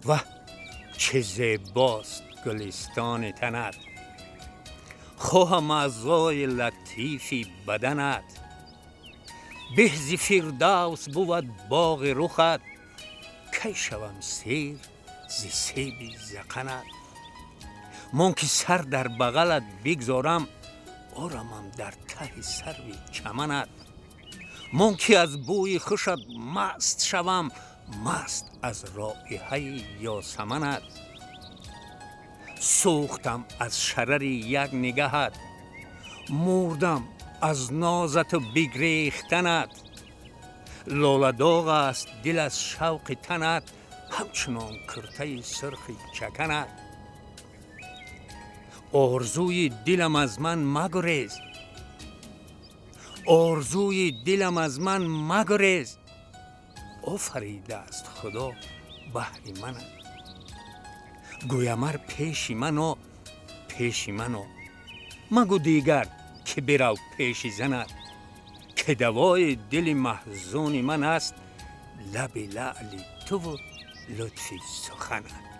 و چه زیباست گلستان تنت، خواهم اعضای لطیفی بدنت. به ز فردوس بود باغ رخت، کی شوم سیر ز سیب ذقنت. من که سر در بغلت بگذارم، آرامم در ته سرو چمنت. من که از بوی خوشت مست شوم، مست از رایحه یاسمنت. سوختم از شرر یک نگهت، مردم از نازت و بگریختنت. لاله داغ است دل از شوق تنت، همچنان کرته سرخ چکنت. آرزوی دلم از من مگریز، آرزوی دلم از من مگریز. آفریده است خدا بهر منت. گویمر پیش منو پیش منو، مگو دیگر که برو پیش زنت. که دوای دل محزون من است، لب لعل تو و لطف سخنت.